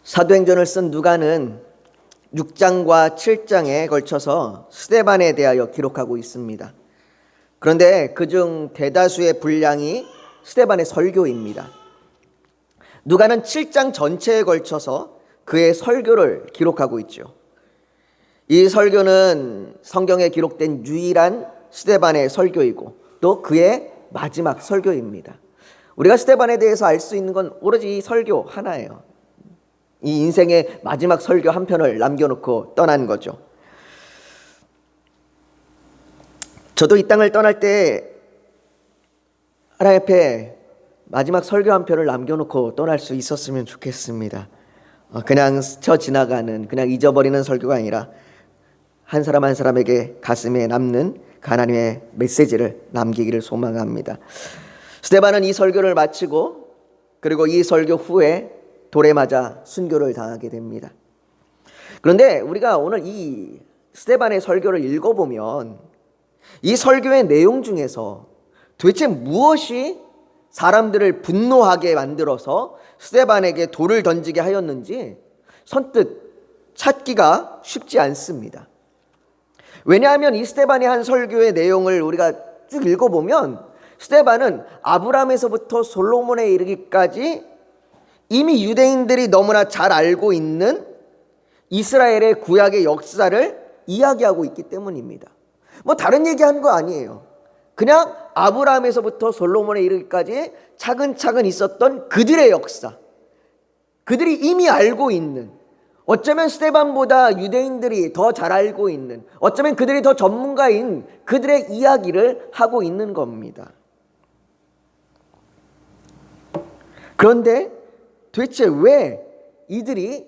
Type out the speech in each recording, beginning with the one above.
사도행전을 쓴 누가는 6장과 7장에 걸쳐서 스데반에 대하여 기록하고 있습니다. 그런데 그중 대다수의 분량이 스데반의 설교입니다. 누가는 7장 전체에 걸쳐서 그의 설교를 기록하고 있죠. 이 설교는 성경에 기록된 유일한 스데반의 설교이고 또 그의 마지막 설교입니다. 우리가 스데반에 대해서 알 수 있는 건 오로지 이 설교 하나예요. 이 인생의 마지막 설교 한 편을 남겨놓고 떠난 거죠. 저도 이 땅을 떠날 때 하나님 앞에 마지막 설교 한 편을 남겨놓고 떠날 수 있었으면 좋겠습니다. 그냥 스쳐 지나가는, 그냥 잊어버리는 설교가 아니라 한 사람 한 사람에게 가슴에 남는 하나님의 메시지를 남기기를 소망합니다. 스데반은 이 설교를 마치고 그리고 이 설교 후에 돌에 맞아 순교를 당하게 됩니다. 그런데 우리가 오늘 이 스데반의 설교를 읽어보면 이 설교의 내용 중에서 도대체 무엇이 사람들을 분노하게 만들어서 스데반에게 돌을 던지게 하였는지 선뜻 찾기가 쉽지 않습니다. 왜냐하면 이 스데반이 한 설교의 내용을 우리가 쭉 읽어보면 스데반은 아브라함에서부터 솔로몬에 이르기까지 이미 유대인들이 너무나 잘 알고 있는 이스라엘의 구약의 역사를 이야기하고 있기 때문입니다. 뭐 다른 얘기한 거 아니에요. 그냥 아브라함에서부터 솔로몬에 이르기까지 차근차근 있었던 그들의 역사, 그들이 이미 알고 있는, 어쩌면 스데반보다 유대인들이 더 잘 알고 있는, 어쩌면 그들이 더 전문가인 그들의 이야기를 하고 있는 겁니다. 그런데 도대체 왜 이들이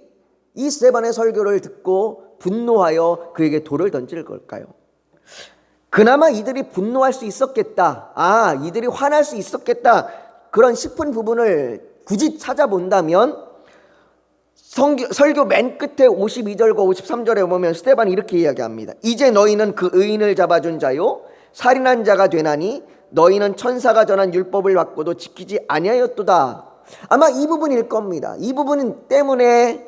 이 스데반의 설교를 듣고 분노하여 그에게 돌을 던질 걸까요? 그나마 이들이 분노할 수 있었겠다, 이들이 화날 수 있었겠다, 그런 싶은 부분을 굳이 찾아본다면 설교 맨 끝에 52절과 53절에 보면 스데반이 이렇게 이야기합니다. 이제 너희는 그 의인을 잡아준 자요 살인한 자가 되나니 너희는 천사가 전한 율법을 받고도 지키지 아니하였도다. 아마 이 부분일 겁니다. 이 부분 때문에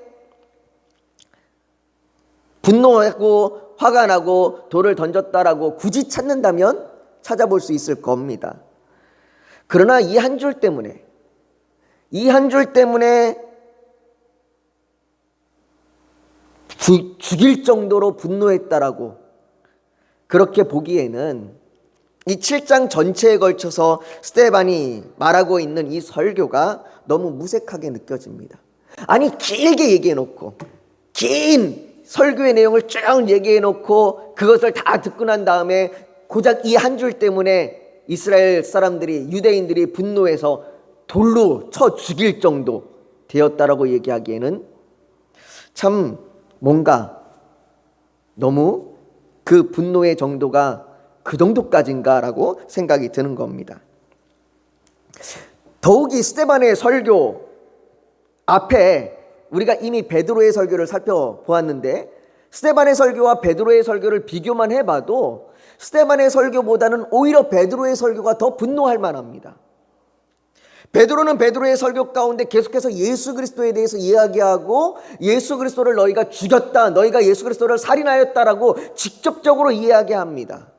분노하고 화가 나고 돌을 던졌다라고 굳이 찾는다면 찾아볼 수 있을 겁니다. 그러나 이 한 줄 때문에 죽일 정도로 분노했다라고 그렇게 보기에는 이 7장 전체에 걸쳐서 스데반이 말하고 있는 이 설교가 너무 무색하게 느껴집니다. 아니, 길게 얘기해놓고 긴 설교의 내용을 쭉 얘기해놓고 그것을 다 듣고 난 다음에 고작 이 한 줄 때문에 이스라엘 사람들이, 유대인들이 분노해서 돌로 쳐 죽일 정도 되었다라고 얘기하기에는 참 뭔가 너무 그 분노의 정도가 그 정도까지인가라고 생각이 드는 겁니다. 더욱이 스데반의 설교 앞에 우리가 이미 베드로의 설교를 살펴보았는데 스데반의 설교와 베드로의 설교를 비교만 해봐도 스데반의 설교보다는 오히려 베드로의 설교가 더 분노할 만합니다. 베드로는 베드로의 설교 가운데 계속해서 예수 그리스도에 대해서 이야기하고 예수 그리스도를 너희가 죽였다, 너희가 예수 그리스도를 살인하였다라고 직접적으로 이야기합니다.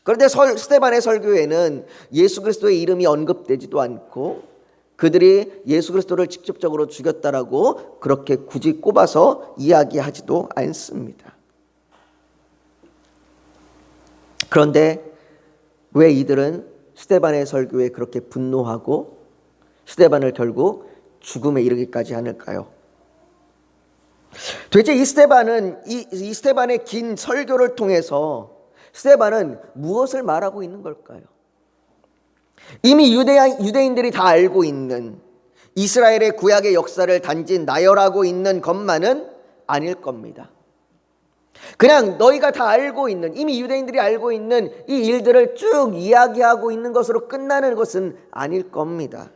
그런데 스데반의 설교에는 예수 그리스도의 이름이 언급되지도 않고 그들이 예수 그리스도를 직접적으로 죽였다라고 그렇게 굳이 꼽아서 이야기하지도 않습니다. 그런데 왜 이들은 스데반의 설교에 그렇게 분노하고 스데반을 결국 죽음에 이르기까지 하는가요? 도대체 이 스데반의 긴 설교를 통해서 스데반은 무엇을 말하고 있는 걸까요? 이미 유대인들이 다 알고 있는 이스라엘의 구약의 역사를 단지 나열하고 있는 것만은 아닐 겁니다. 그냥 너희가 다 알고 있는, 이미 유대인들이 알고 있는 이 일들을 쭉 이야기하고 있는 것으로 끝나는 것은 아닐 겁니다.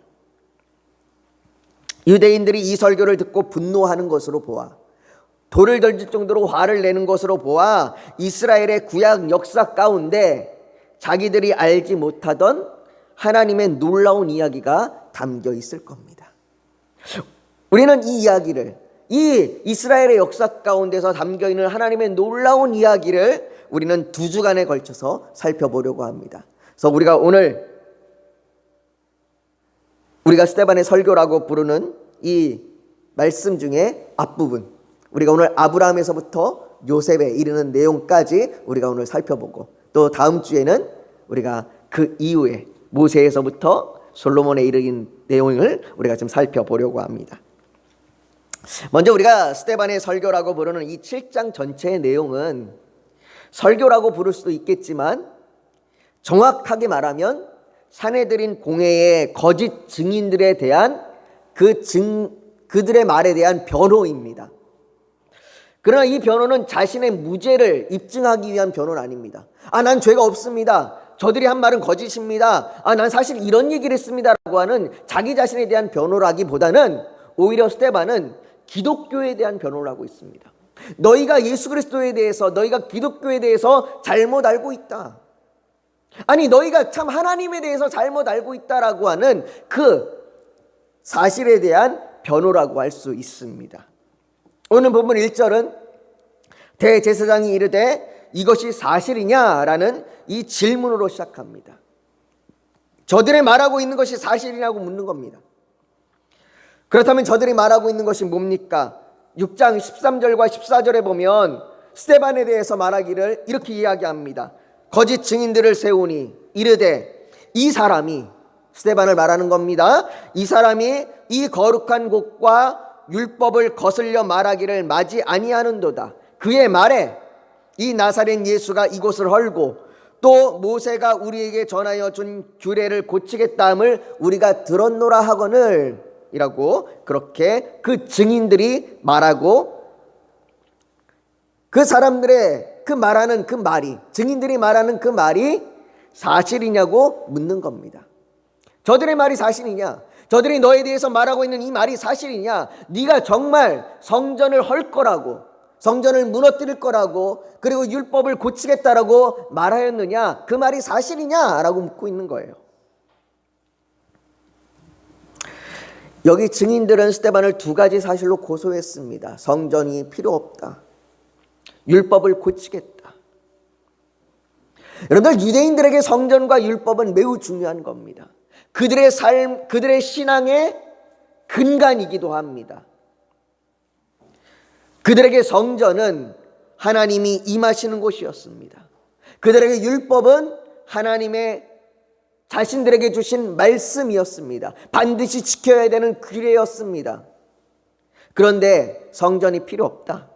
유대인들이 이 설교를 듣고 분노하는 것으로 보아, 돌을 던질 정도로 화를 내는 것으로 보아 이스라엘의 구약 역사 가운데 자기들이 알지 못하던 하나님의 놀라운 이야기가 담겨 있을 겁니다. 우리는 이 이야기를, 이 이스라엘의 역사 가운데서 담겨있는 하나님의 놀라운 이야기를 우리는 2주간에 걸쳐서 살펴보려고 합니다. 그래서 우리가 스데반의 설교라고 부르는 이 말씀 중에 앞부분, 우리가 오늘 아브라함에서부터 요셉에 이르는 내용까지 우리가 오늘 살펴보고, 또 다음 주에는 우리가 그 이후에 모세에서부터 솔로몬에 이르는 내용을 우리가 좀 살펴보려고 합니다. 먼저 우리가 스데반의 설교라고 부르는 이 7장 전체의 내용은 설교라고 부를 수도 있겠지만, 정확하게 말하면 사내들인 공회의 거짓 증인들에 대한 그들의 말에 대한 변호입니다. 그러나 이 변호는 자신의 무죄를 입증하기 위한 변호는 아닙니다. 난 죄가 없습니다. 저들이 한 말은 거짓입니다. 난 사실 이런 얘기를 했습니다라고 하는 자기 자신에 대한 변호라기보다는 오히려 스데반은 기독교에 대한 변호를 하고 있습니다. 너희가 예수 그리스도에 대해서, 너희가 기독교에 대해서 잘못 알고 있다. 너희가 참 하나님에 대해서 잘못 알고 있다라고 하는 그 사실에 대한 변호라고 할 수 있습니다. 오늘 본문 1절은 대제사장이 이르되 이것이 사실이냐라는 이 질문으로 시작합니다. 저들이 말하고 있는 것이 사실이냐고 묻는 겁니다. 그렇다면 저들이 말하고 있는 것이 뭡니까? 6장 13절과 14절에 보면 스데반에 대해서 말하기를 이렇게 이야기합니다. 거짓 증인들을 세우니 이르되, 이 사람이, 스데반을 말하는 겁니다. 이 사람이 이 거룩한 곳과 율법을 거슬려 말하기를 마지 아니하는도다. 그의 말에 이 나사렛 예수가 이곳을 헐고 또 모세가 우리에게 전하여 준 규례를 고치겠다 함을 우리가 들었노라 하거늘, 이라고 그렇게 그 증인들이 말하고, 그 사람들의 그 말하는 그 말이, 증인들이 말하는 그 말이 사실이냐고 묻는 겁니다. 저들의 말이 사실이냐? 저들이 너에 대해서 말하고 있는 이 말이 사실이냐? 네가 정말 성전을 헐 거라고, 성전을 무너뜨릴 거라고, 그리고 율법을 고치겠다라고 말하였느냐? 그 말이 사실이냐라고 묻고 있는 거예요. 여기 증인들은 스데반을 2가지 사실로 고소했습니다. 성전이 필요 없다. 율법을 고치겠다. 여러분들, 유대인들에게 성전과 율법은 매우 중요한 겁니다. 그들의 삶, 그들의 신앙의 근간이기도 합니다. 그들에게 성전은 하나님이 임하시는 곳이었습니다. 그들에게 율법은 하나님의 자신들에게 주신 말씀이었습니다. 반드시 지켜야 되는 규례였습니다. 그런데 성전이 필요 없다.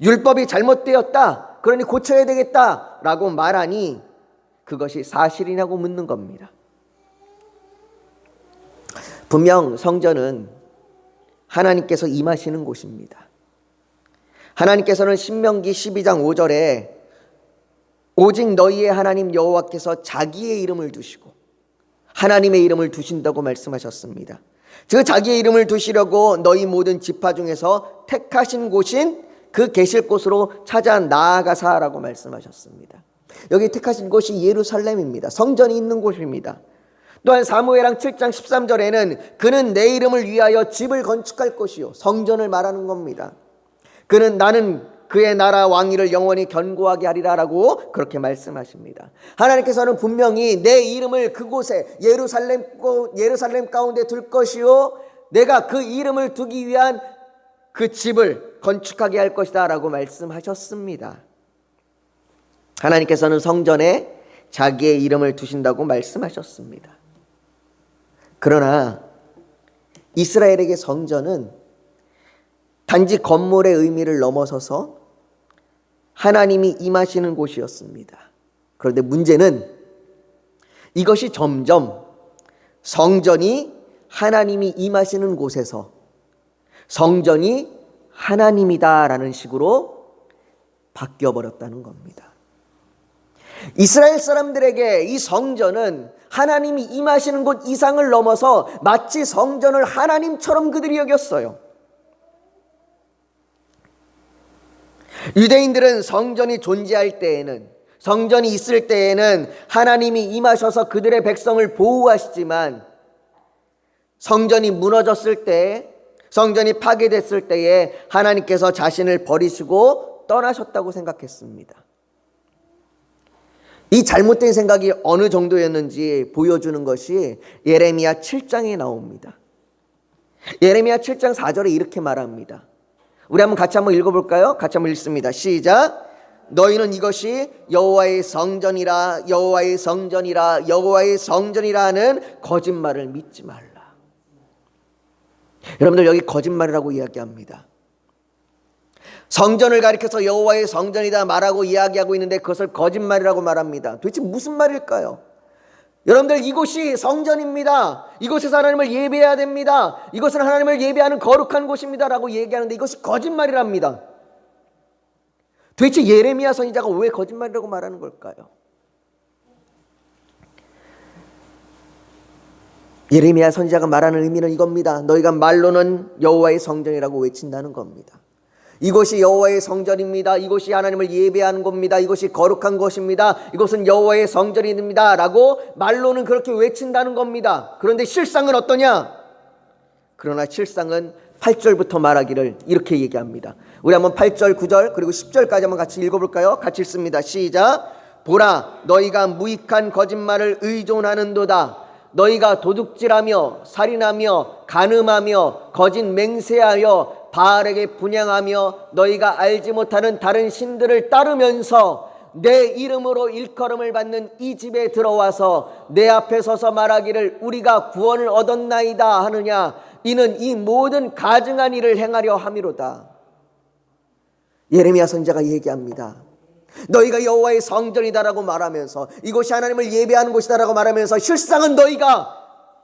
율법이 잘못되었다. 그러니 고쳐야 되겠다라고 말하니 그것이 사실이냐고 묻는 겁니다. 분명 성전은 하나님께서 임하시는 곳입니다. 하나님께서는 신명기 12장 5절에 오직 너희의 하나님 여호와께서 자기의 이름을 두시고 하나님의 이름을 두신다고 말씀하셨습니다. 즉 자기의 이름을 두시려고 너희 모든 지파 중에서 택하신 곳인 그 계실 곳으로 찾아 나아가사라고 말씀하셨습니다. 여기 택하신 곳이 예루살렘입니다. 성전이 있는 곳입니다. 또한 사무엘상 7장 13절에는 그는 내 이름을 위하여 집을 건축할 것이요, 성전을 말하는 겁니다. 그는 나는 그의 나라 왕위를 영원히 견고하게 하리라라고 그렇게 말씀하십니다. 하나님께서는 분명히 내 이름을 그곳에 예루살렘 가운데 둘 것이요, 내가 그 이름을 두기 위한 그 집을 건축하게 할 것이다 라고 말씀하셨습니다. 하나님께서는 성전에 자기의 이름을 두신다고 말씀하셨습니다. 그러나 이스라엘에게 성전은 단지 건물의 의미를 넘어서서 하나님이 임하시는 곳이었습니다. 그런데 문제는 이것이 점점 성전이 하나님이 임하시는 곳에서 성전이 하나님이다라는 식으로 바뀌어버렸다는 겁니다. 이스라엘 사람들에게 이 성전은 하나님이 임하시는 곳 이상을 넘어서 마치 성전을 하나님처럼 그들이 여겼어요. 유대인들은 성전이 존재할 때에는, 성전이 있을 때에는 하나님이 임하셔서 그들의 백성을 보호하시지만 성전이 무너졌을 때 성전이 파괴됐을 때에 하나님께서 자신을 버리시고 떠나셨다고 생각했습니다. 이 잘못된 생각이 어느 정도였는지 보여주는 것이 예레미야 7장에 나옵니다. 예레미야 7장 4절에 이렇게 말합니다. 우리 같이 한번 읽어볼까요? 같이 한번 읽습니다. 시작. 너희는 이것이 여호와의 성전이라 여호와의 성전이라 여호와의 성전이라 하는 거짓말을 믿지 말라. 여러분들 여기 거짓말이라고 이야기합니다. 성전을 가리켜서 여호와의 성전이다 말하고 이야기하고 있는데 그것을 거짓말이라고 말합니다. 도대체 무슨 말일까요? 여러분들 이곳이 성전입니다. 이곳에서 하나님을 예배해야 됩니다. 이것은 하나님을 예배하는 거룩한 곳입니다 라고 얘기하는데 이것이 거짓말이랍니다. 도대체 예레미야 선지자가 왜 거짓말이라고 말하는 걸까요? 예레미야 선지자가 말하는 의미는 이겁니다. 너희가 말로는 여호와의 성전이라고 외친다는 겁니다. 이곳이 여호와의 성전입니다. 이곳이 하나님을 예배하는 곳입니다. 이곳이 거룩한 곳입니다. 이곳은 여호와의 성전입니다 라고 말로는 그렇게 외친다는 겁니다. 그런데 실상은 어떠냐? 그러나 실상은 8절부터 말하기를 이렇게 얘기합니다. 우리 한번 8절 9절 그리고 10절까지 한번 같이 읽어볼까요? 같이 읽습니다. 시작. 보라 너희가 무익한 거짓말을 의존하는도다. 너희가 도둑질하며 살인하며 간음하며 거짓 맹세하여 바알에게 분향하며 너희가 알지 못하는 다른 신들을 따르면서 내 이름으로 일컬음을 받는 이 집에 들어와서 내 앞에 서서 말하기를 우리가 구원을 얻었나이다 하느냐. 이는 이 모든 가증한 일을 행하려 함이로다. 예레미야 선지자가 얘기합니다. 너희가 여호와의 성전이다라고 말하면서 이곳이 하나님을 예배하는 곳이다라고 말하면서 실상은 너희가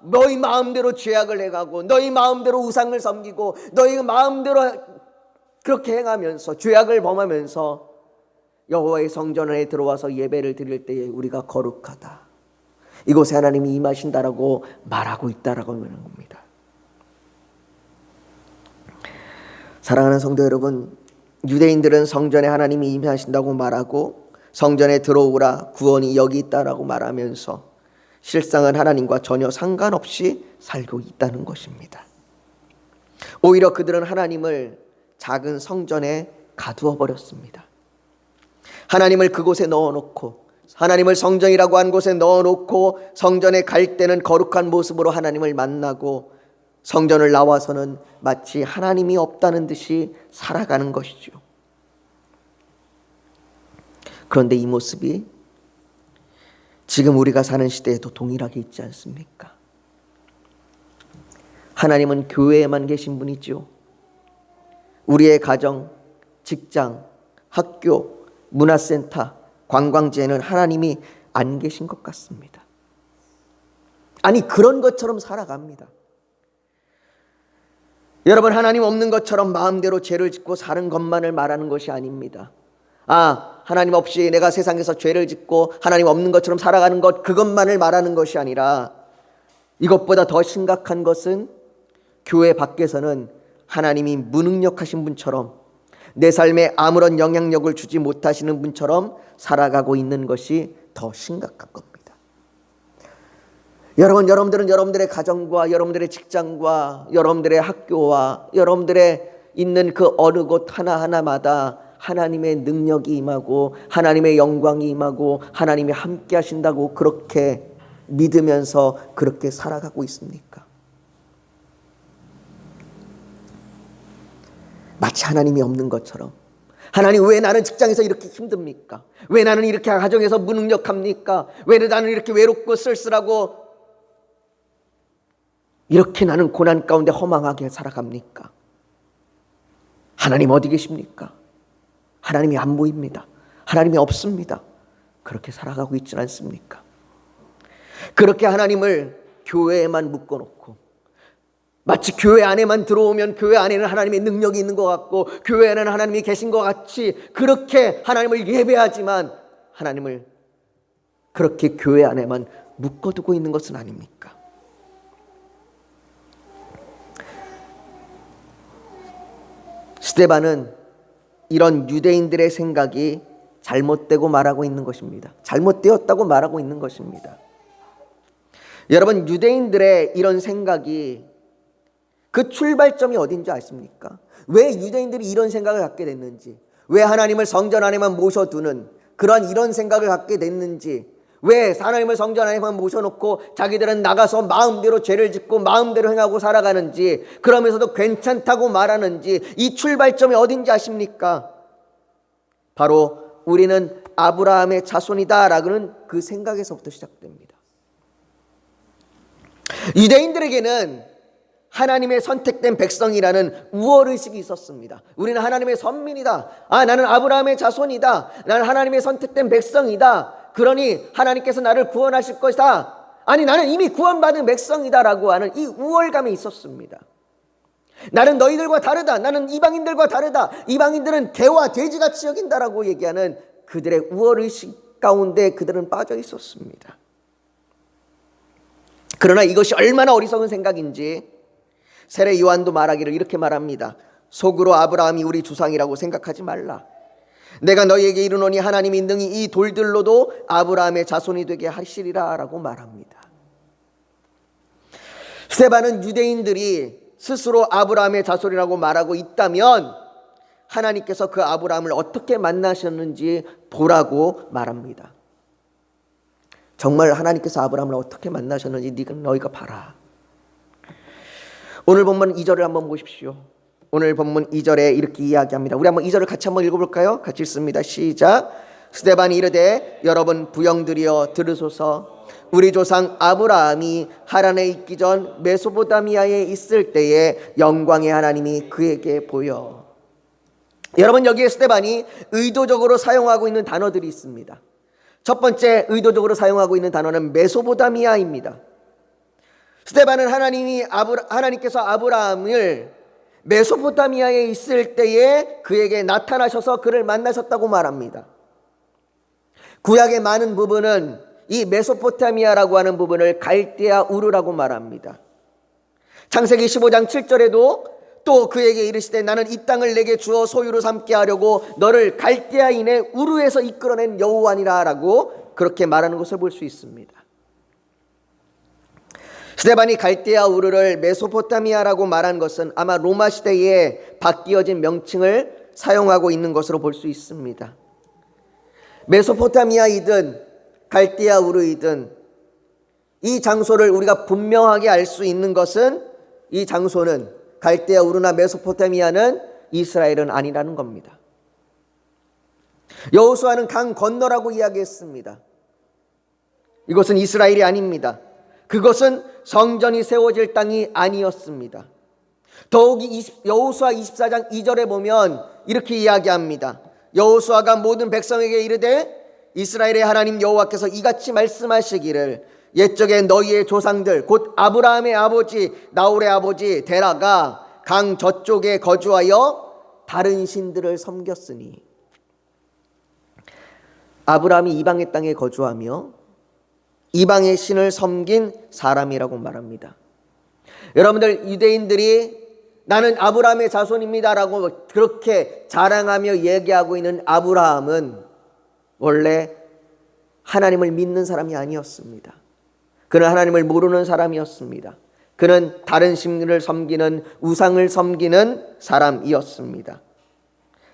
너희 마음대로 죄악을 행하고 너희 마음대로 우상을 섬기고 너희 마음대로 그렇게 행하면서 죄악을 범하면서 여호와의 성전에 들어와서 예배를 드릴 때에 우리가 거룩하다. 이곳에 하나님이 임하신다라고 말하고 있다라고 하는 겁니다. 사랑하는 성도 여러분, 유대인들은 성전에 하나님이 임하신다고 말하고 성전에 들어오라 구원이 여기 있다라고 말하면서 실상은 하나님과 전혀 상관없이 살고 있다는 것입니다. 오히려 그들은 하나님을 작은 성전에 가두어 버렸습니다. 하나님을 그곳에 넣어놓고 하나님을 성전이라고 한 곳에 넣어놓고 성전에 갈 때는 거룩한 모습으로 하나님을 만나고 성전을 나와서는 마치 하나님이 없다는 듯이 살아가는 것이죠. 그런데 이 모습이 지금 우리가 사는 시대에도 동일하게 있지 않습니까? 하나님은 교회에만 계신 분이죠. 우리의 가정, 직장, 학교, 문화센터, 관광지에는 하나님이 안 계신 것 같습니다. 아니 그런 것처럼 살아갑니다. 여러분, 하나님 없는 것처럼 마음대로 죄를 짓고 사는 것만을 말하는 것이 아닙니다. 하나님 없이 내가 세상에서 죄를 짓고 하나님 없는 것처럼 살아가는 것, 그것만을 말하는 것이 아니라 이것보다 더 심각한 것은 교회 밖에서는 하나님이 무능력하신 분처럼 내 삶에 아무런 영향력을 주지 못하시는 분처럼 살아가고 있는 것이 더 심각한 겁니다. 여러분들은 여러분들의 가정과 여러분들의 직장과 여러분들의 학교와 여러분들의 있는 그 어느 곳 하나하나마다 하나님의 능력이 임하고 하나님의 영광이 임하고 하나님이 함께 하신다고 그렇게 믿으면서 그렇게 살아가고 있습니까? 마치 하나님이 없는 것처럼, 하나님 왜 나는 직장에서 이렇게 힘듭니까? 왜 나는 이렇게 가정에서 무능력합니까? 왜 나는 이렇게 외롭고 쓸쓸하고 이렇게 나는 고난 가운데 허망하게 살아갑니까? 하나님 어디 계십니까? 하나님이 안 보입니다. 하나님이 없습니다. 그렇게 살아가고 있지 않습니까? 그렇게 하나님을 교회에만 묶어놓고 마치 교회 안에만 들어오면 교회 안에는 하나님의 능력이 있는 것 같고 교회 안에는 하나님이 계신 것 같이 그렇게 하나님을 예배하지만 하나님을 그렇게 교회 안에만 묶어두고 있는 것은 아닙니까? 스데반은 이런 유대인들의 생각이 잘못되고 말하고 있는 것입니다. 잘못되었다고 말하고 있는 것입니다. 여러분, 유대인들의 이런 생각이 그 출발점이 어딘지 아십니까? 왜 유대인들이 이런 생각을 갖게 됐는지, 왜 하나님을 성전 안에만 모셔두는 이런 생각을 갖게 됐는지, 왜 하나님을 성전 안에만 모셔놓고 자기들은 나가서 마음대로 죄를 짓고 마음대로 행하고 살아가는지, 그러면서도 괜찮다고 말하는지, 이 출발점이 어딘지 아십니까? 바로 우리는 아브라함의 자손이다라는 그 생각에서부터 시작됩니다. 유대인들에게는 하나님의 선택된 백성이라는 우월의식이 있었습니다. 우리는 하나님의 선민이다. 나는 아브라함의 자손이다. 나는 하나님의 선택된 백성이다. 그러니 하나님께서 나를 구원하실 것이다. 나는 이미 구원받은 백성이다라고 하는 이 우월감이 있었습니다. 나는 너희들과 다르다. 나는 이방인들과 다르다. 이방인들은 개와 돼지같이 여긴다라고 얘기하는 그들의 우월의식 가운데 그들은 빠져 있었습니다. 그러나 이것이 얼마나 어리석은 생각인지 세례 요한도 말하기를 이렇게 말합니다. 속으로 아브라함이 우리 조상이라고 생각하지 말라. 내가 너희에게 이르노니 하나님이 능히 이 돌들로도 아브라함의 자손이 되게 하시리라 라고 말합니다. 스데반은 유대인들이 스스로 아브라함의 자손이라고 말하고 있다면 하나님께서 그 아브라함을 어떻게 만나셨는지 보라고 말합니다. 정말 하나님께서 아브라함을 어떻게 만나셨는지 너희가 봐라. 오늘 본문 2절을 한번 보십시오. 오늘 본문 2절에 이렇게 이야기합니다. 우리 한번 2절을 같이 한번 읽어볼까요? 같이 읽습니다. 시작. 스데반이 이르되 여러분 부영들이여 들으소서. 우리 조상 아브라함이 하란에 있기 전 메소포타미아에 있을 때에 영광의 하나님이 그에게 보여. 여러분, 여기에 스데반이 의도적으로 사용하고 있는 단어들이 있습니다. 첫 번째 의도적으로 사용하고 있는 단어는 메소포타미아입니다. 스데반은 하나님께서 아브라함을 메소포타미아에 있을 때에 그에게 나타나셔서 그를 만나셨다고 말합니다. 구약의 많은 부분은 이 메소포타미아라고 하는 부분을 갈대아 우르라고 말합니다. 창세기 15장 7절에도 또 그에게 이르시되 나는 이 땅을 내게 주어 소유로 삼게 하려고 너를 갈대아인의 우르에서 이끌어낸 여호와니라 라고 그렇게 말하는 것을 볼 수 있습니다. 스데반이 갈대아 우르를 메소포타미아라고 말한 것은 아마 로마 시대에 바뀌어진 명칭을 사용하고 있는 것으로 볼 수 있습니다. 메소포타미아이든 갈대아 우르이든 이 장소를 우리가 분명하게 알 수 있는 것은 이 장소는 갈대아 우르나 메소포타미아는 이스라엘은 아니라는 겁니다. 여호수아는 강 건너라고 이야기했습니다. 이것은 이스라엘이 아닙니다. 그것은 성전이 세워질 땅이 아니었습니다. 더욱이 여호수아 24장 2절에 보면 이렇게 이야기합니다. 여호수아가 모든 백성에게 이르되 이스라엘의 하나님 여호와께서 이같이 말씀하시기를 옛적에 너희의 조상들 곧 아브라함의 아버지 나홀의 아버지 데라가 강 저쪽에 거주하여 다른 신들을 섬겼으니. 아브라함이 이방의 땅에 거주하며 이방의 신을 섬긴 사람이라고 말합니다. 여러분들, 유대인들이 나는 아브라함의 자손입니다라고 그렇게 자랑하며 얘기하고 있는 아브라함은 원래 하나님을 믿는 사람이 아니었습니다. 그는 하나님을 모르는 사람이었습니다. 그는 다른 신을 섬기는, 우상을 섬기는 사람이었습니다.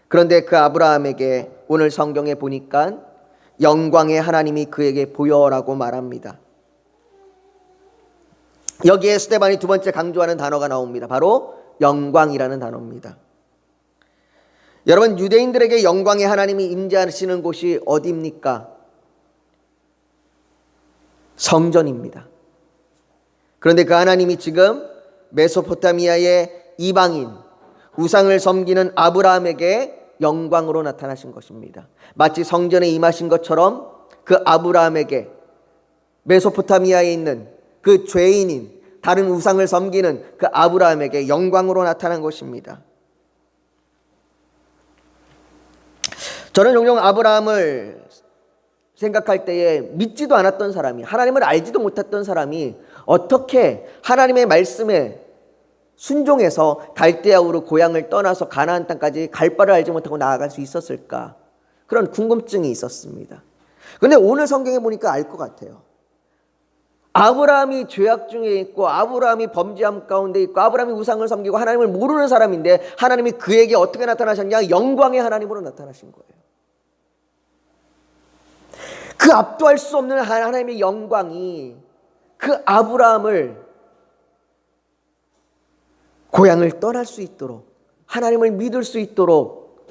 그런데 그 아브라함에게 오늘 성경에 보니까 영광의 하나님이 그에게 보여라고 말합니다. 여기에 스데반이 두 번째 강조하는 단어가 나옵니다. 바로 영광이라는 단어입니다. 여러분, 유대인들에게 영광의 하나님이 임재하시는 곳이 어디입니까? 성전입니다. 그런데 그 하나님이 지금 메소포타미아의 이방인, 우상을 섬기는 아브라함에게 영광으로 나타나신 것입니다. 마치 성전에 임하신 것처럼 그 아브라함에게 메소포타미아에 있는 그 죄인인, 다른 우상을 섬기는 그 아브라함에게 영광으로 나타난 것입니다. 저는 종종 아브라함을 생각할 때에 믿지도 않았던 사람이, 하나님을 알지도 못했던 사람이 어떻게 하나님의 말씀에 순종해서 갈대아우르 고향을 떠나서 가나안 땅까지 갈 바를 알지 못하고 나아갈 수 있었을까? 그런 궁금증이 있었습니다. 그런데 오늘 성경에 보니까 알 것 같아요. 아브라함이 죄악 중에 있고 아브라함이 범죄함 가운데 있고 아브라함이 우상을 섬기고 하나님을 모르는 사람인데 하나님이 그에게 어떻게 나타나셨냐? 영광의 하나님으로 나타나신 거예요. 그 압도할 수 없는 하나님의 영광이 그 아브라함을 고향을 떠날 수 있도록, 하나님을 믿을 수 있도록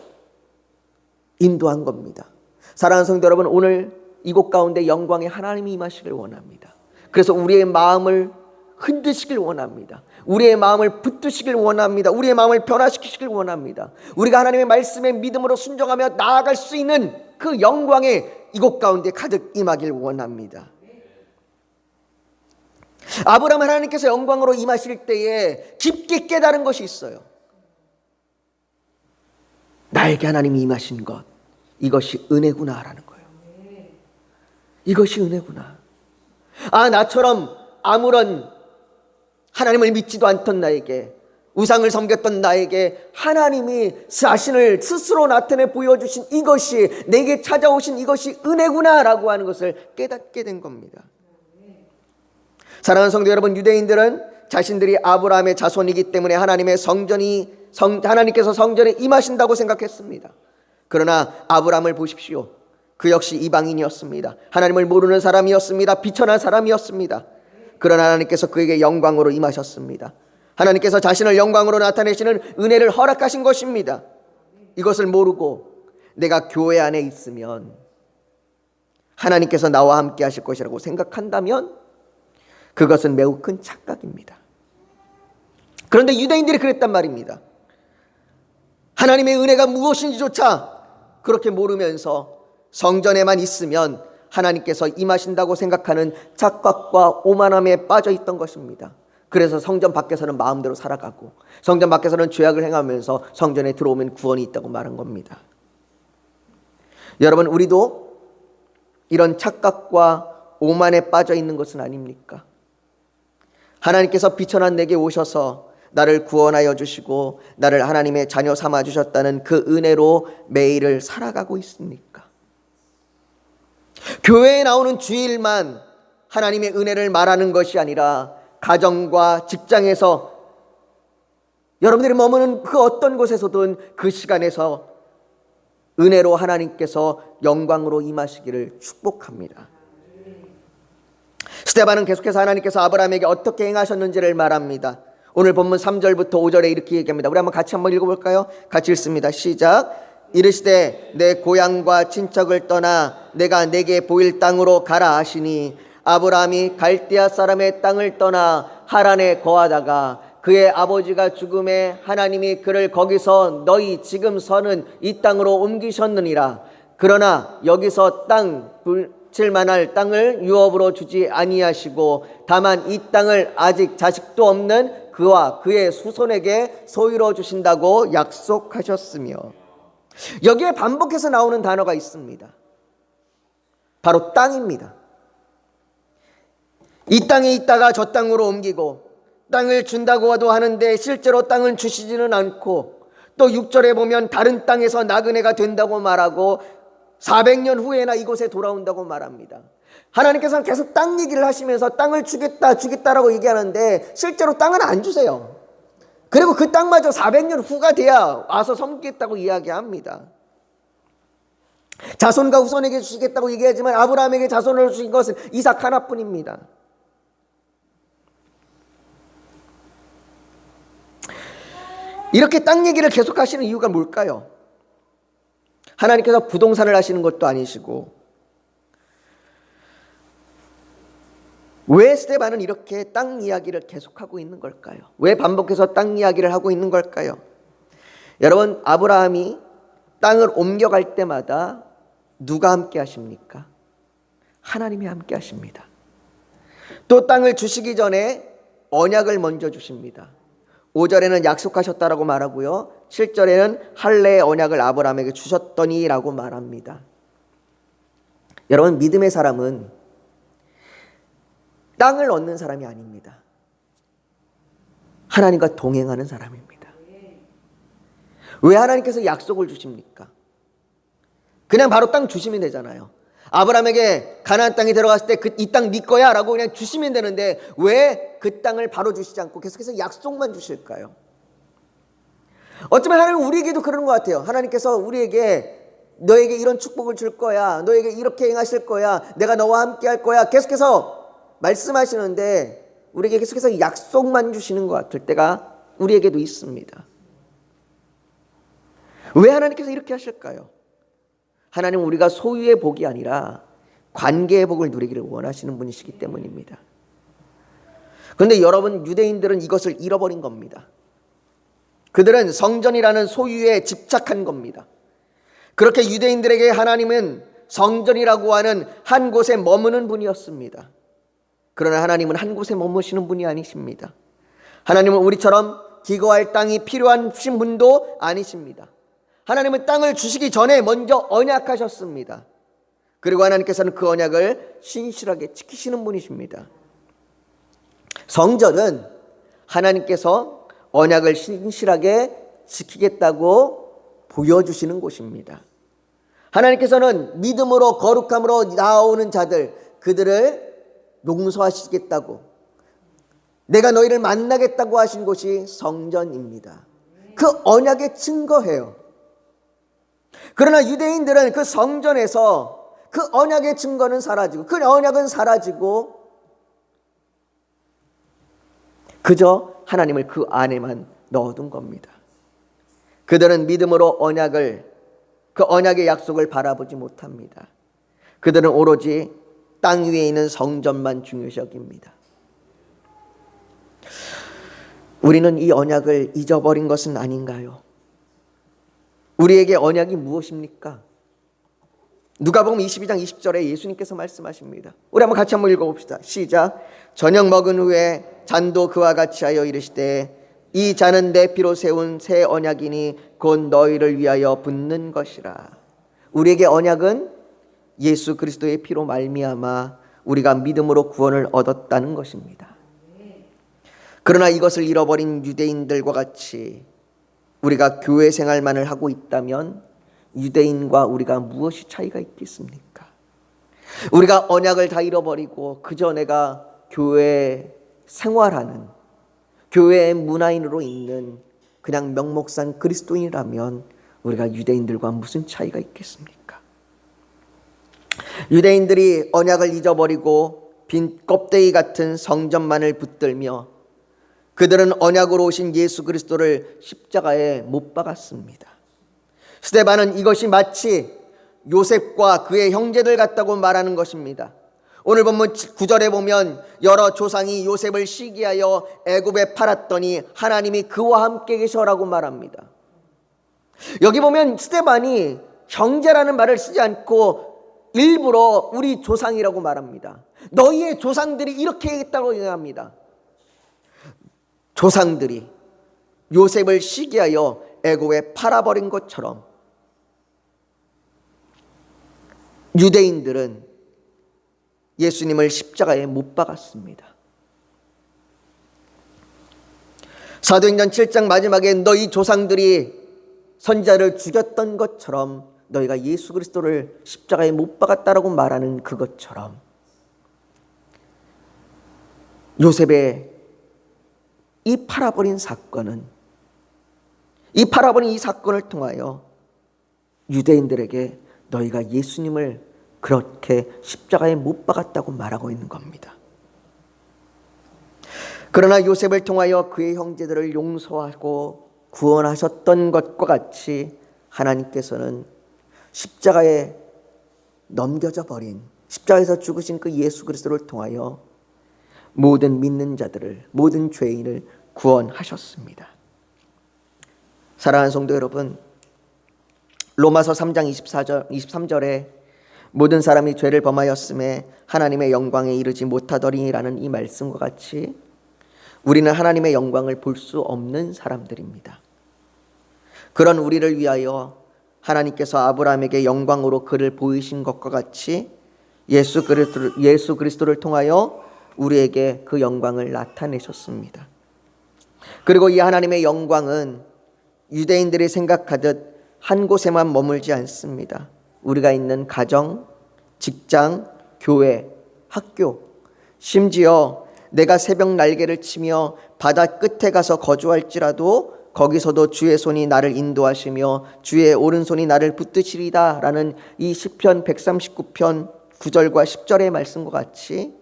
인도한 겁니다. 사랑하는 성도 여러분, 오늘 이곳 가운데 영광의 하나님이 임하시길 원합니다. 그래서 우리의 마음을 흔드시길 원합니다. 우리의 마음을 붙드시길 원합니다. 우리의 마음을 변화시키시길 원합니다. 우리가 하나님의 말씀에 믿음으로 순종하며 나아갈 수 있는 그 영광의 이곳 가운데 가득 임하길 원합니다. 아브라함, 하나님께서 영광으로 임하실 때에 깊게 깨달은 것이 있어요. 나에게 하나님이 임하신 것, 이것이 은혜구나라는 거예요. 이것이 은혜구나. 나처럼 아무런 하나님을 믿지도 않던 나에게, 우상을 섬겼던 나에게 하나님이 자신을 스스로 나타내 보여주신 이것이, 내게 찾아오신 이것이 은혜구나라고 하는 것을 깨닫게 된 겁니다. 사랑하는 성도 여러분, 유대인들은 자신들이 아브라함의 자손이기 때문에 하나님께서 성전에 임하신다고 생각했습니다. 그러나 아브라함을 보십시오. 그 역시 이방인이었습니다. 하나님을 모르는 사람이었습니다. 비천한 사람이었습니다. 그러나 하나님께서 그에게 영광으로 임하셨습니다. 하나님께서 자신을 영광으로 나타내시는 은혜를 허락하신 것입니다. 이것을 모르고 내가 교회 안에 있으면 하나님께서 나와 함께 하실 것이라고 생각한다면 그것은 매우 큰 착각입니다. 그런데 유대인들이 그랬단 말입니다. 하나님의 은혜가 무엇인지조차 그렇게 모르면서 성전에만 있으면 하나님께서 임하신다고 생각하는 착각과 오만함에 빠져 있던 것입니다. 그래서 성전 밖에서는 마음대로 살아가고 성전 밖에서는 죄악을 행하면서 성전에 들어오면 구원이 있다고 말한 겁니다. 여러분, 우리도 이런 착각과 오만에 빠져 있는 것은 아닙니까? 하나님께서 비천한 내게 오셔서 나를 구원하여 주시고 나를 하나님의 자녀 삼아 주셨다는 그 은혜로 매일을 살아가고 있습니까? 교회에 나오는 주일만 하나님의 은혜를 말하는 것이 아니라 가정과 직장에서 여러분들이 머무는 그 어떤 곳에서든 그 시간에서 은혜로 하나님께서 영광으로 임하시기를 축복합니다. 스데반은 계속해서 하나님께서 아브라함에게 어떻게 행하셨는지를 말합니다. 오늘 본문 3절부터 5절에 이렇게 얘기합니다. 우리 같이 한번 읽어볼까요? 같이 읽습니다. 시작. 이르시되 내 고향과 친척을 떠나 내가 내게 보일 땅으로 가라 하시니 아브라함이 갈대아 사람의 땅을 떠나 하란에 거하다가 그의 아버지가 죽음에 하나님이 그를 거기서 너희 지금 서는 이 땅으로 옮기셨느니라. 그러나 여기서 땅 칠만할 땅을 유업으로 주지 아니하시고 다만 이 땅을 아직 자식도 없는 그와 그의 후손에게 소유로 주신다고 약속하셨으며, 여기에 반복해서 나오는 단어가 있습니다. 바로 땅입니다. 이 땅에 있다가 저 땅으로 옮기고 땅을 준다고도 하는데 실제로 땅은 주시지는 않고, 또 6절에 보면 다른 땅에서 나그네가 된다고 말하고 400년 후에나 이곳에 돌아온다고 말합니다. 하나님께서는 계속 땅 얘기를 하시면서 땅을 주겠다라고 얘기하는데 실제로 땅은 안 주세요. 그리고 그 땅마저 400년 후가 돼야 와서 섬기겠다고 이야기합니다. 자손과 후손에게 주시겠다고 얘기하지만 아브라함에게 자손을 주신 것은 이삭 하나뿐입니다. 이렇게 땅 얘기를 계속 하시는 이유가 뭘까요? 하나님께서 부동산을 하시는 것도 아니시고, 왜 스데반은 이렇게 땅 이야기를 계속하고 있는 걸까요? 왜 반복해서 땅 이야기를 하고 있는 걸까요? 여러분, 아브라함이 땅을 옮겨갈 때마다 누가 함께 하십니까? 하나님이 함께 하십니다. 또 땅을 주시기 전에 언약을 먼저 주십니다. 5절에는 약속하셨다라고 말하고요, 7절에는 할례의 언약을 아브라함에게 주셨더니라고 말합니다. 여러분, 믿음의 사람은 땅을 얻는 사람이 아닙니다. 하나님과 동행하는 사람입니다. 왜 하나님께서 약속을 주십니까? 그냥 바로 땅 주시면 되잖아요. 아브라함에게 가나안 땅에 들어갔을 때 이 땅 네 거야 라고 그냥 주시면 되는데 왜 그 땅을 바로 주시지 않고 계속해서 약속만 주실까요? 어쩌면 하나님은 우리에게도 그러는 것 같아요. 하나님께서 우리에게 너에게 이런 축복을 줄 거야, 너에게 이렇게 행하실 거야, 내가 너와 함께 할 거야 계속해서 말씀하시는데 우리에게 계속해서 약속만 주시는 것 같을 때가 우리에게도 있습니다. 왜 하나님께서 이렇게 하실까요? 하나님은 우리가 소유의 복이 아니라 관계의 복을 누리기를 원하시는 분이시기 때문입니다. 그런데 여러분, 유대인들은 이것을 잃어버린 겁니다. 그들은 성전이라는 소유에 집착한 겁니다. 그렇게 유대인들에게 하나님은 성전이라고 하는 한 곳에 머무는 분이었습니다. 그러나 하나님은 한 곳에 머무시는 분이 아니십니다. 하나님은 우리처럼 기거할 땅이 필요한 분도 아니십니다. 하나님은 땅을 주시기 전에 먼저 언약하셨습니다. 그리고 하나님께서는 그 언약을 신실하게 지키시는 분이십니다. 성전은 하나님께서 언약을 신실하게 지키겠다고 보여주시는 곳입니다. 하나님께서는 믿음으로 거룩함으로 나오는 자들, 그들을 용서하시겠다고, 내가 너희를 만나겠다고 하신 곳이 성전입니다. 그 언약에 증거해요. 그러나 유대인들은 그 성전에서 그 언약의 증거는 사라지고, 그 언약은 사라지고 그저 하나님을 그 안에만 넣어둔 겁니다. 그들은 믿음으로 그 언약의 약속을 바라보지 못합니다. 그들은 오로지 땅 위에 있는 성전만 중요시 여깁니다. 우리는 이 언약을 잊어버린 것은 아닌가요? 우리에게 언약이 무엇입니까? 누가복음 22장 20절에 예수님께서 말씀하십니다. 우리 같이 한번 읽어봅시다. 시작. 저녁 먹은 후에 잔도 그와 같이 하여 이르시되 이 잔은 내 피로 세운 새 언약이니 곧 너희를 위하여 붓는 것이라. 우리에게 언약은 예수 그리스도의 피로 말미암아 우리가 믿음으로 구원을 얻었다는 것입니다. 그러나 이것을 잃어버린 유대인들과 같이 우리가 교회 생활만을 하고 있다면 유대인과 우리가 무엇이 차이가 있겠습니까? 우리가 언약을 다 잃어버리고 그저 내가 교회 생활하는, 교회의 문화인으로 있는 그냥 명목상 그리스도인이라면 우리가 유대인들과 무슨 차이가 있겠습니까? 유대인들이 언약을 잊어버리고 빈 껍데기 같은 성전만을 붙들며 그들은 언약으로 오신 예수 그리스도를 십자가에 못 박았습니다. 스데반은 이것이 마치 요셉과 그의 형제들 같다고 말하는 것입니다. 오늘 본문 9절에 보면 여러 조상이 요셉을 시기하여 애굽에 팔았더니 하나님이 그와 함께 계셔라고 말합니다. 여기 보면 스데반이 형제라는 말을 쓰지 않고 일부러 우리 조상이라고 말합니다. 너희의 조상들이 이렇게 했다고 얘기합니다. 조상들이 요셉을 시기하여 애굽에 팔아버린 것처럼 유대인들은 예수님을 십자가에 못 박았습니다. 사도행전 7장 마지막에 너희 조상들이 선지자를 죽였던 것처럼 너희가 예수 그리스도를 십자가에 못 박았다라고 말하는 그것처럼 요셉의 이 팔아버린 사건은, 이 팔아버린 이 사건을 통하여 유대인들에게 너희가 예수님을 그렇게 십자가에 못 박았다고 말하고 있는 겁니다. 그러나 요셉을 통하여 그의 형제들을 용서하고 구원하셨던 것과 같이 하나님께서는 십자가에 넘겨져 버린, 십자가에서 죽으신 그 예수 그리스도를 통하여 모든 믿는 자들을, 모든 죄인을 구원하셨습니다. 사랑하는 성도 여러분, 로마서 3장 23절에 모든 사람이 죄를 범하였음에 하나님의 영광에 이르지 못하더니라는 이 말씀과 같이 우리는 하나님의 영광을 볼 수 없는 사람들입니다. 그런 우리를 위하여 하나님께서 아브라함에게 영광으로 그를 보이신 것과 같이 예수 그리스도를 통하여 우리에게 그 영광을 나타내셨습니다. 그리고 이 하나님의 영광은 유대인들이 생각하듯 한 곳에만 머물지 않습니다. 우리가 있는 가정, 직장, 교회, 학교, 심지어 내가 새벽 날개를 치며 바다 끝에 가서 거주할지라도 거기서도 주의 손이 나를 인도하시며 주의 오른손이 나를 붙드시리다 라는 이 시편 139편 9절과 10절의 말씀과 같이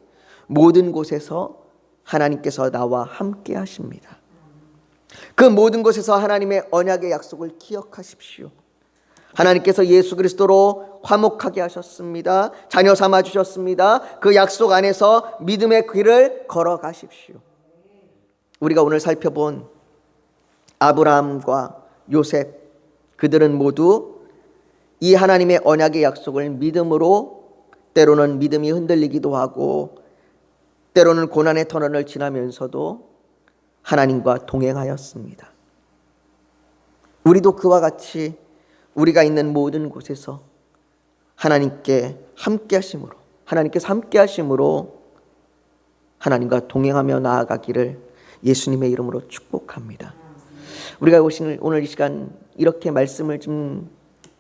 모든 곳에서 하나님께서 나와 함께 하십니다. 그 모든 곳에서 하나님의 언약의 약속을 기억하십시오. 하나님께서 예수 그리스도로 화목하게 하셨습니다. 자녀 삼아 주셨습니다. 그 약속 안에서 믿음의 길을 걸어가십시오. 우리가 오늘 살펴본 아브라함과 요셉, 그들은 모두 이 하나님의 언약의 약속을 믿음으로, 때로는 믿음이 흔들리기도 하고 때로는 고난의 터널을 지나면서도 하나님과 동행하였습니다. 우리도 그와 같이 우리가 있는 모든 곳에서 하나님께 함께 하심으로, 하나님께서 함께 하심으로 하나님과 동행하며 나아가기를 예수님의 이름으로 축복합니다. 우리가 오늘 이 시간 이렇게 말씀을 좀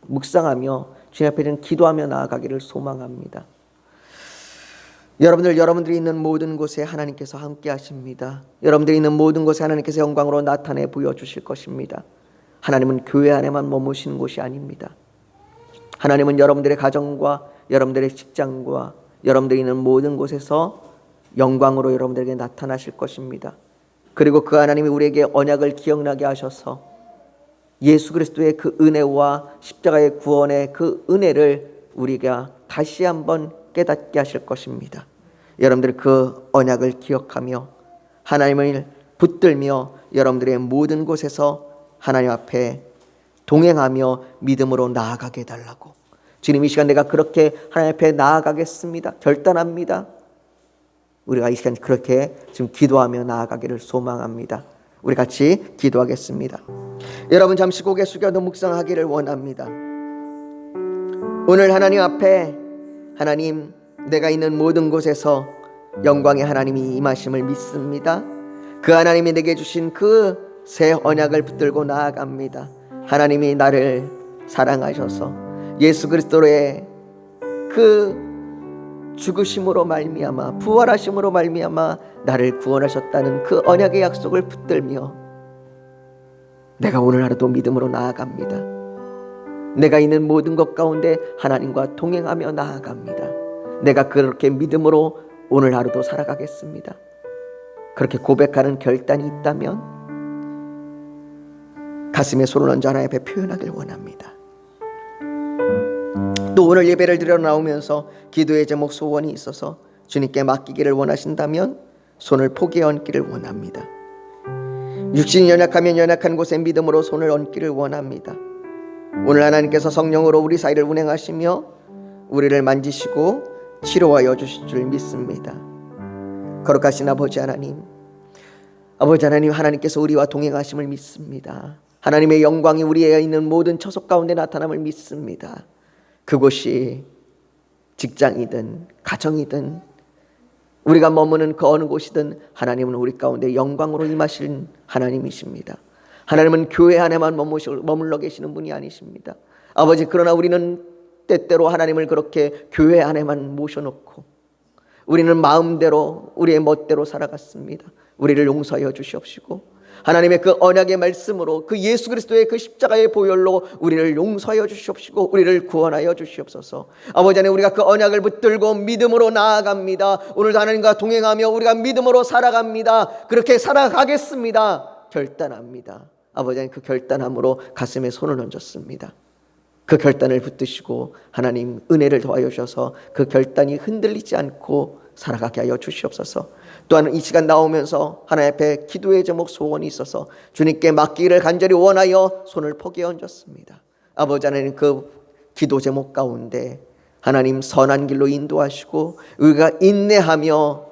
묵상하며 주님 앞에 좀 기도하며 나아가기를 소망합니다. 여러분들이 있는 모든 곳에 하나님께서 함께 하십니다. 여러분들이 있는 모든 곳에 하나님께서 영광으로 나타내 보여주실 것입니다. 하나님은 교회 안에만 머무시는 곳이 아닙니다. 하나님은 여러분들의 가정과 여러분들의 직장과 여러분들이 있는 모든 곳에서 영광으로 여러분들에게 나타나실 것입니다. 그리고 그 하나님이 우리에게 언약을 기억나게 하셔서 예수 그리스도의 그 은혜와 십자가의 구원의 그 은혜를 우리가 다시 한번 깨닫게 하실 것입니다. 여러분들 그 언약을 기억하며 하나님을 붙들며 여러분들의 모든 곳에서 하나님 앞에 동행하며 믿음으로 나아가게 해달라고, 주님 이 시간 내가 그렇게 하나님 앞에 나아가겠습니다, 결단합니다. 우리가 이 시간 그렇게 지금 기도하며 나아가기를 소망합니다. 우리 같이 기도하겠습니다. 여러분 잠시 고개 숙여도 묵상하기를 원합니다. 오늘 하나님 앞에, 하나님 내가 있는 모든 곳에서 영광의 하나님이 임하심을 믿습니다. 그 하나님이 내게 주신 그 새 언약을 붙들고 나아갑니다. 하나님이 나를 사랑하셔서 예수 그리스도의 그 죽으심으로 말미암아 부활하심으로 말미암아 나를 구원하셨다는 그 언약의 약속을 붙들며 내가 오늘 하루도 믿음으로 나아갑니다. 내가 있는 모든 것 가운데 하나님과 동행하며 나아갑니다. 내가 그렇게 믿음으로 오늘 하루도 살아가겠습니다. 그렇게 고백하는 결단이 있다면 가슴에 손을 얹어 하나님 앞에 표현하길 원합니다. 또 오늘 예배를 드려 나오면서 기도의 제목 소원이 있어서 주님께 맡기기를 원하신다면 손을 포기해 얹기를 원합니다. 육신이 연약하면 연약한 곳에 믿음으로 손을 얹기를 원합니다. 오늘 하나님께서 성령으로 우리 사이를 운행하시며 우리를 만지시고 치료하여 주실 줄 믿습니다. 거룩하신 아버지 하나님, 하나님께서 우리와 동행하심을 믿습니다. 하나님의 영광이 우리에 있는 모든 처소 가운데 나타남을 믿습니다. 그곳이 직장이든 가정이든 우리가 머무는 그 어느 곳이든 하나님은 우리 가운데 영광으로 임하신 하나님이십니다. 하나님은 교회 안에만 머물러 계시는 분이 아니십니다. 아버지, 그러나 우리는 때때로 하나님을 그렇게 교회 안에만 모셔놓고 우리는 마음대로 우리의 멋대로 살아갔습니다. 우리를 용서하여 주시옵시고 하나님의 그 언약의 말씀으로 그 예수 그리스도의 그 십자가의 보혈로 우리를 용서하여 주시옵시고 우리를 구원하여 주시옵소서. 아버지 하나님, 우리가 그 언약을 붙들고 믿음으로 나아갑니다. 오늘도 하나님과 동행하며 우리가 믿음으로 살아갑니다. 그렇게 살아가겠습니다. 결단합니다. 아버지 하나님, 그 결단함으로 가슴에 손을 얹었습니다. 그 결단을 붙드시고 하나님 은혜를 더하여 주셔서 그 결단이 흔들리지 않고 살아가게 하여 주시옵소서. 또한 이 시간 나오면서 하나님 앞에 기도의 제목 소원이 있어서 주님께 맡기기를 간절히 원하여 손을 포기해 얹었습니다. 아버지 하나님, 그 기도 제목 가운데 하나님 선한 길로 인도하시고 우리가 인내하며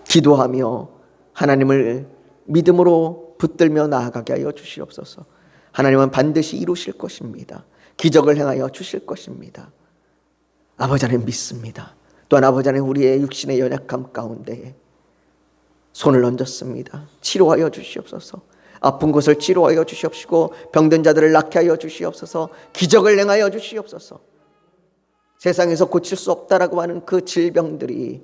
기도하며 하나님을 믿음으로 붙들며 나아가게 하여 주시옵소서. 하나님은 반드시 이루실 것입니다. 기적을 행하여 주실 것입니다. 아버지 하나님 믿습니다. 또한 아버지 하나님, 우리의 육신의 연약함 가운데 손을 얹었습니다. 치료하여 주시옵소서. 아픈 곳을 치료하여 주시옵시고 병든 자들을 낫게 하여 주시옵소서. 기적을 행하여 주시옵소서. 세상에서 고칠 수 없다라고 하는 그 질병들이,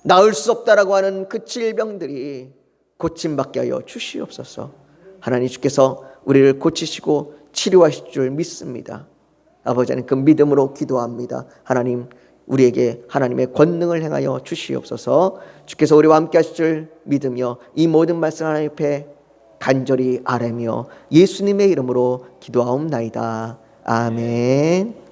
나을 수 없다라고 하는 그 질병들이 고침받게 하여 주시옵소서. 하나님, 주께서 우리를 고치시고 치료하실 줄 믿습니다. 아버지 하나님, 그 믿음으로 기도합니다. 하나님, 우리에게 하나님의 권능을 행하여 주시옵소서. 주께서 우리와 함께 하실 줄 믿으며 이 모든 말씀 하나님 앞에 간절히 아뢰며 예수님의 이름으로 기도하옵나이다. 아멘.